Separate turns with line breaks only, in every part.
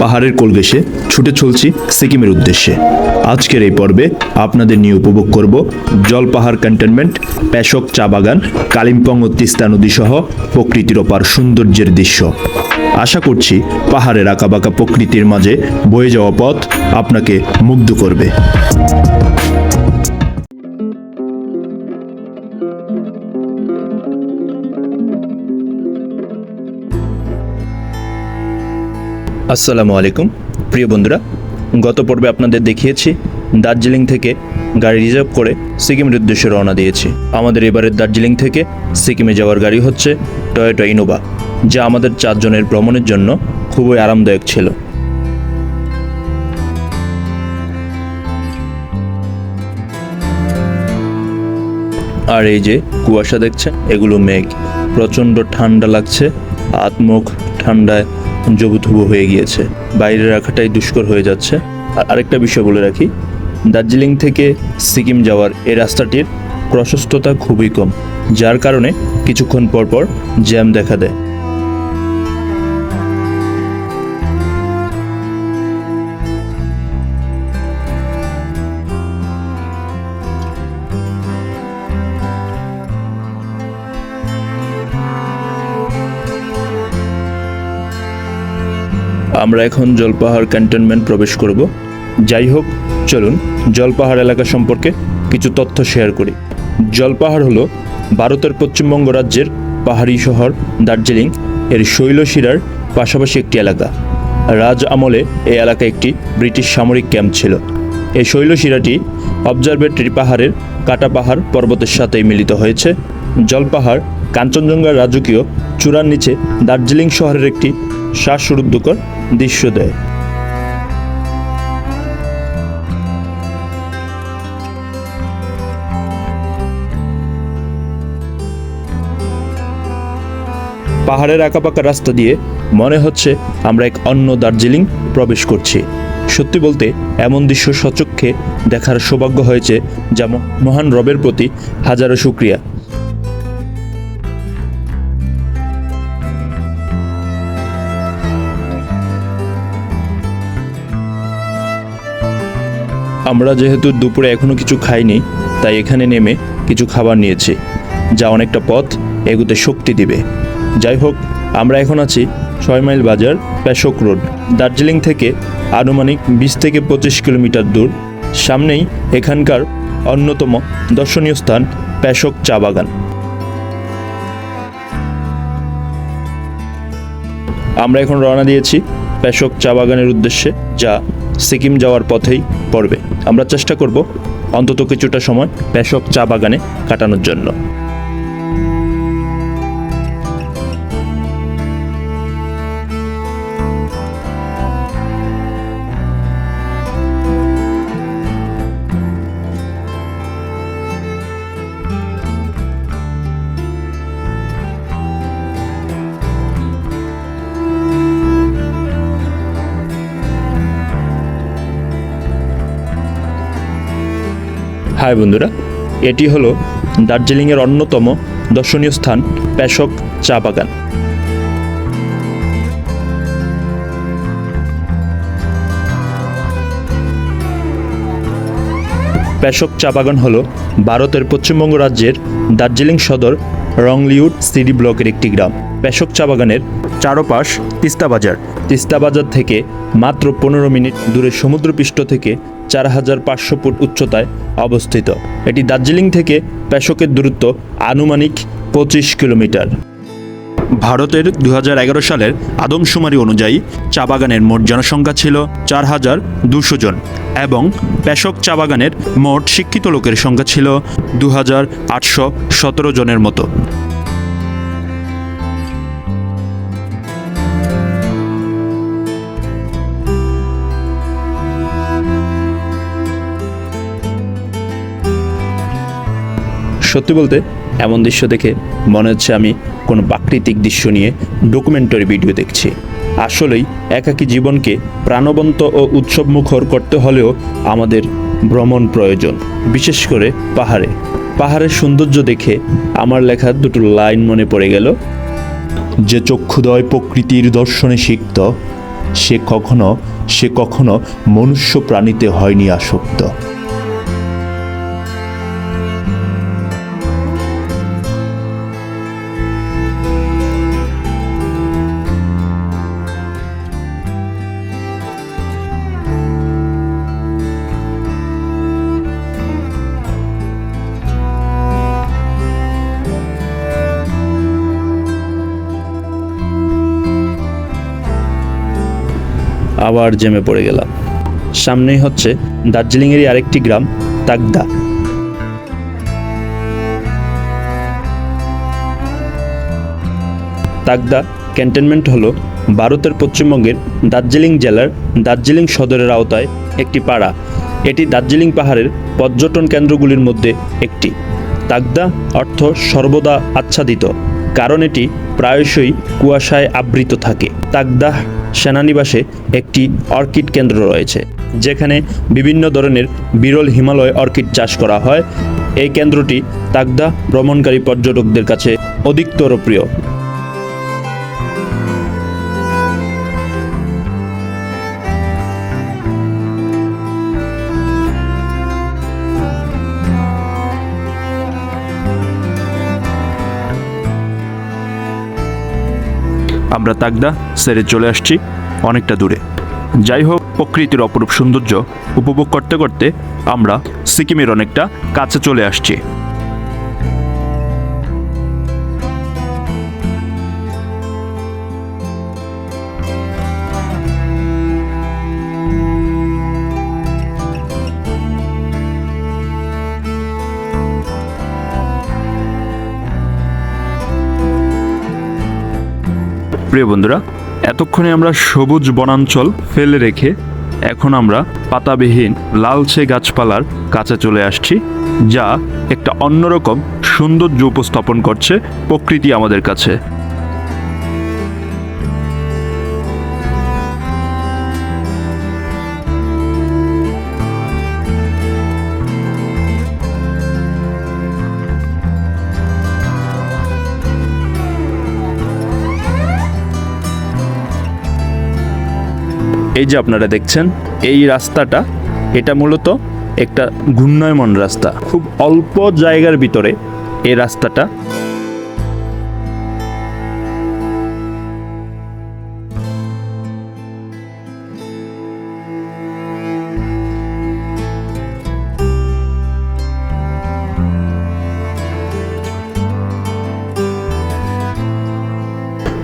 পাহাড়ের কোল ঘেঁষে ছুটে চলছি সিকিমের উদ্দেশ্যে। আজকের এই পর্বে আপনাদের নিয়ে উপভোগ করব জলপাহাড় ক্যান্টনমেন্ট, প্যাশক চা বাগান, কালিম্পং ও তিস্তা নদী সহ প্রকৃতির অপার সৌন্দর্যের দৃশ্য। আশা করছি পাহাড়ের আঁকাবাঁকা প্রকৃতির মাঝে বয়ে যাওয়া পথ আপনাকে মুগ্ধ করবে। আসসালামু আলাইকুম প্রিয় বন্ধুরা, গত পর্বে আপনাদের দেখিয়েছি দার্জিলিং থেকে গাড়ি রিজার্ভ করে সিকিমের উদ্দেশ্যে রওনা দিয়েছি। আমাদের এবারের দার্জিলিং থেকে সিকিমে যাওয়ার গাড়ি হচ্ছে টয়োটা ইনোভা, যা আমাদের 4 জনের ভ্রমণের জন্য খুবই আরামদায়ক ছিল। আর এই যে কুয়াশা দেখছেন, এগুলো মেঘ। প্রচণ্ড ঠান্ডা লাগছে, হাত মুখ ঠান্ডায় জবুথুবু হয়ে গিয়েছে, বাইরে রাখাটাই দুষ্কর হয়ে যাচ্ছে। আর আরেকটা বিষয় বলে রাখি, দার্জিলিং থেকে সিকিম যাওয়ার এই রাস্তাটির প্রশস্ততা খুবই কম, যার কারণে কিছুক্ষণ পর পর জ্যাম দেখা দেয়। আমরা এখন জলপাহাড় ক্যান্টনমেন্ট প্রবেশ করব। যাই হোক, চলুন জলপাহাড় এলাকা সম্পর্কে কিছু তথ্য শেয়ার করি। জলপাহাড় হলো ভারতের পশ্চিমবঙ্গ রাজ্যের পাহাড়ি শহর দার্জিলিং এর শৈলশিরার পাশাপাশি একটি এলাকা। রাজ আমলে এই এলাকায় একটি ব্রিটিশ সামরিক ক্যাম্প ছিল। এই শৈলশিরাটি অবজারভেটরি পাহাড়ের কাটা পাহাড় পর্বতের সাথেই মিলিত হয়েছে। জলপাহাড় কাঞ্চনজঙ্ঘার রাজকীয় চূড়ার নিচে দার্জিলিং শহরের একটি শ্বাসরুদ্ধকর দৃশ্য দেয়। পাহাড়ের আঁকাবাঁকা রাস্তা দিয়ে মনে হচ্ছে আমরা এক অন্য দার্জিলিং প্রবেশ করছি। সত্যি বলতে এমন দৃশ্য সচক্ষে দেখার সৌভাগ্য হয়েছে, যা মহান রবের প্রতি হাজারো শুকরিয়া। আমরা যেহেতু দুপুরে এখনো কিছু খাইনি, তাই এখানে নেমে কিছু খাবার নিয়েছি, যা অনেকটা পথ এগুতে শক্তি দিবে। যাই হোক, আমরা এখন আছি 6 মাইল বাজার, প্যাশক রোড। দার্জিলিং থেকে আনুমানিক 20 থেকে 25 কিলোমিটার দূর। সামনেই এখানকার অন্যতম দর্শনীয় স্থান প্যাশক চা বাগান। আমরা এখন রওনা দিয়েছি প্যাশক চা বাগানের উদ্দেশ্যে, যা সিকিম যাওয়ার পথেই পড়বে। আমরা চেষ্টা করব অন্তত কিছুটা সময় প্যাশক চা বাগানে কাটানোর জন্য। হাই বন্ধুরা, এটি হলো দার্জিলিংয়ের অন্যতম দর্শনীয় স্থান প্যাশক চা বাগান। প্যাশক চা বাগান হলো ভারতের পশ্চিমবঙ্গ রাজ্যের দার্জিলিং সদর রংলিউড সিডি ব্লকের একটি গ্রাম। প্যাশক চা বাগানের চারপাশ তিস্তা বাজার। তিস্তা বাজার থেকে মাত্র 15 মিনিট দূরে সমুদ্রপৃষ্ঠ থেকে 4500 ফুট উচ্চতায় অবস্থিত। এটি দার্জিলিং থেকে প্যাশকের দূরত্ব আনুমানিক 25 কিলোমিটার। ভারতের 2011 সালের আদমশুমারি অনুযায়ী চা বাগানের মোট জনসংখ্যা ছিল 4200 জন এবং প্যাশক চা বাগানের মোট শিক্ষিত লোকের সংখ্যা ছিল 2817 জনের মতো। সত্যি বলতে এমন দৃশ্য দেখে মনে হচ্ছে আমি কোনো প্রাকৃতিক দৃশ্য নিয়ে ডকুমেন্টারি ভিডিও দেখছি। আসলেই একাকী জীবনকে প্রাণবন্ত ও উৎসবমুখর করতে হলেও আমাদের ভ্রমণ প্রয়োজন, বিশেষ করে পাহাড়ে। পাহাড়ের সৌন্দর্য দেখে আমার লেখা দুটো লাইন মনে পড়ে গেল। যে চক্ষুদয় প্রকৃতির দর্শনে সিক্ত, সে কখনো মনুষ্য প্রাণীতে হয়নি আসক্ত। আবার জেমে পড়ে গেলাম। সামনেই হচ্ছে দার্জিলিংয়েরই আরেকটি গ্রাম, তাকদা। তাকদা ক্যান্টনমেন্ট হলো ভারতের পশ্চিমবঙ্গের দার্জিলিং জেলার দার্জিলিং সদরের আওতায় একটি পাড়া। এটি দার্জিলিং পাহাড়ের পর্যটন কেন্দ্রগুলির মধ্যে একটি। তাকদা অর্থ সর্বদা আচ্ছাদিত, কারণ এটি প্রায়শই কুয়াশায় আবৃত থাকে। তাকদাহ সেনানিবাসে একটি অর্কিড কেন্দ্র রয়েছে, যেখানে বিভিন্ন ধরনের বিরল হিমালয় অর্কিড চাষ করা হয়। এই কেন্দ্রটি তাকদা ভ্রমণকারী পর্যটকদের কাছে অধিকতর প্রিয়। আমরা তাকদা ছেড়ে চলে আসছি অনেকটা দূরে। যাই হোক, প্রকৃতির অপরূপ সৌন্দর্য উপভোগ করতে করতে আমরা সিকিমের অনেকটা কাছে চলে আসছি। প্রিয় বন্ধুরা, এতক্ষণে আমরা সবুজ বনাঞ্চল ফেলে রেখে এখন আমরা পাতাবিহীন লালচে গাছপালার কাছে চলে আসছি, যা একটা অন্যরকম সৌন্দর্য উপস্থাপন করছে প্রকৃতি আমাদের কাছে। এই যে আপনারা দেখছেন এই রাস্তাটা, এটা মূলত একটা ঘূর্ণায়মান রাস্তা। খুব অল্প জায়গার ভিতরে এই রাস্তাটা।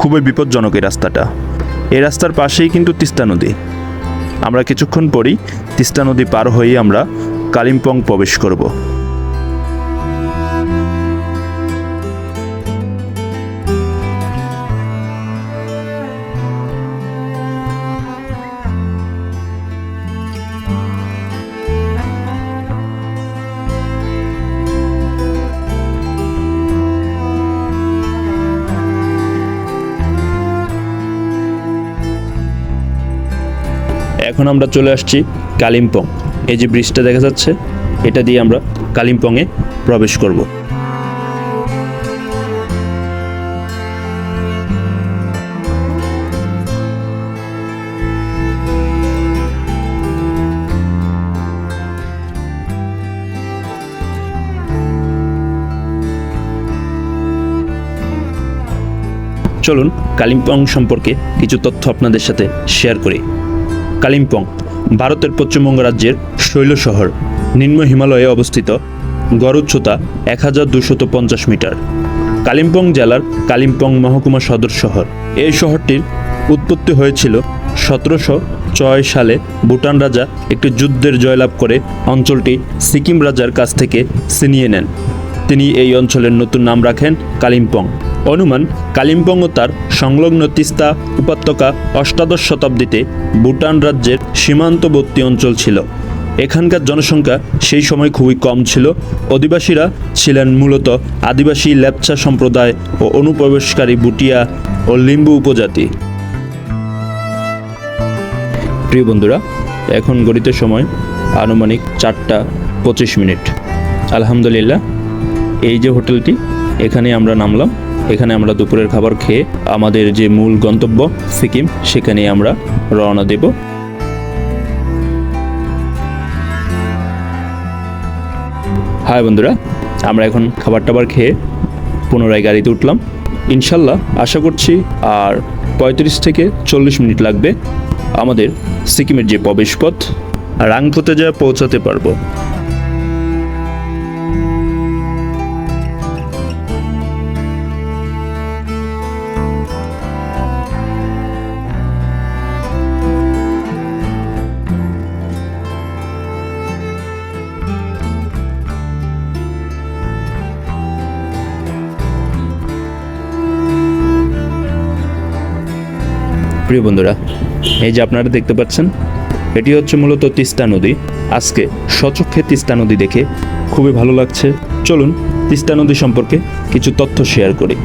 খুবই বিপজ্জনক এই রাস্তাটা। এই রাস্তার পাশেই কিন্তু তিস্তা নদী। আমরা কিছুক্ষণ পরেই তিস্তা নদী পার হয়ে আমরা কালিম্পং প্রবেশ করব। এখন আমরা চলে আসছি কালিম্পং। এই যে ব্রিজটা দেখা যাচ্ছে, এটা দিয়ে আমরা কালিম্পংয়ে প্রবেশ করব। চলুন কালিম্পং সম্পর্কে কিছু তথ্য আপনাদের সাথে শেয়ার করি। কালিম্পং ভারতের পশ্চিমবঙ্গ রাজ্যের শৈল শহর, নিম্ন হিমালয়ে অবস্থিত, গড় উচ্চতা 1250 মিটার। কালিম্পং জেলার কালিম্পং মহকুমা সদর শহর। এই শহরটির উৎপত্তি হয়েছিল 1706 সালে। ভুটান রাজা একটি যুদ্ধের জয়লাভ করে অঞ্চলটি সিকিম রাজার কাছ থেকে ছিনিয়ে নেন। তিনি এই অঞ্চলের নতুন নাম রাখেন কালিম্পং। অনুমান কালিম্পং ও তার সংলগ্ন তিস্তা উপত্যকা অষ্টাদশ শতাব্দীতে ভুটান রাজ্যের সীমান্তবর্তী অঞ্চল ছিল। এখানকার জনসংখ্যা সেই সময় খুবই কম ছিল। অধিবাসীরা ছিলেন মূলত আদিবাসী লেপচা সম্প্রদায় ও অনুপ্রবেশকারী ভুটিয়া ও লিম্বু উপজাতি। প্রিয় বন্ধুরা, এখন গড়িত সময় আনুমানিক 4:25। আলহামদুলিল্লাহ, এই যে হোটেলটি, এখানে আমরা নামলাম। এখানে আমরা দুপুরের খাবার খেয়ে আমাদের যে মূল গন্তব্য সিকিম সেখানে আমরা রওনা দেব। হাই বন্ধুরা, আমরা এখন খাবার টাবার খেয়ে পুনরায় গাড়িতে উঠলাম। ইনশাল্লাহ আশা করছি আর 35 থেকে 40 মিনিট লাগবে আমাদের সিকিমের যে প্রবেশপথ রাংপুতে যা পৌঁছাতে পারবো। প্রিয় বন্ধুরা, এই যে আপনারা দেখতে পাচ্ছেন, এটি হচ্ছে মূলত তিস্তা নদী। আজকে স্বচক্ষে তিস্তা নদী দেখে খুবই ভালো লাগছে। চলুন তিস্তা নদী সম্পর্কে কিছু তথ্য শেয়ার করি।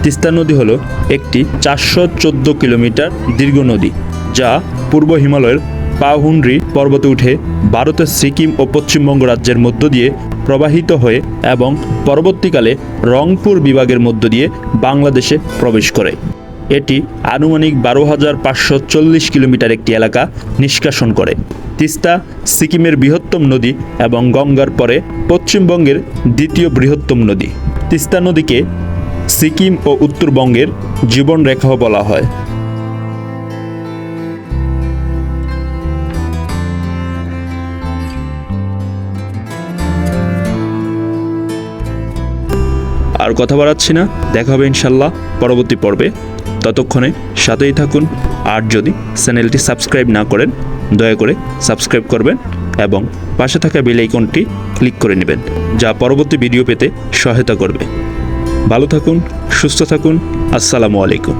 তিস্তা নদী হলো একটি 414 কিলোমিটার দীর্ঘ নদী, যা পূর্ব হিমালয়ের পাহুন্ড্রি পর্বতে উঠে ভারতের সিকিম ও পশ্চিমবঙ্গ রাজ্যের মধ্য দিয়ে প্রবাহিত হয়ে এবং পরবর্তীকালে রংপুর বিভাগের মধ্য দিয়ে বাংলাদেশে প্রবেশ করে। এটি আনুমানিক 12,540 কিলোমিটার একটি এলাকা নিষ্কাশন করে। তিস্তা সিকিমের বৃহত্তম নদী এবং গঙ্গার পরে পশ্চিমবঙ্গের দ্বিতীয় বৃহত্তম নদী। তিস্তা নদীকে সিকিম ও উত্তরবঙ্গের জীবনরেখাও বলা হয়। আর কথা বাড়াচ্ছি না, দেখা হবে ইনশাল্লাহ পরবর্তী পর্বে। ততক্ষণে সাথেই থাকুন। আর যদি চ্যানেলটি সাবস্ক্রাইব না করেন, দয়া করে সাবস্ক্রাইব করবেন এবং পাশে থাকা বেল আইকনটি ক্লিক করে নেবেন, যা পরবর্তী ভিডিও পেতে সহায়তা করবে। ভালো থাকুন, সুস্থ থাকুন। আসসালামু আলাইকুম।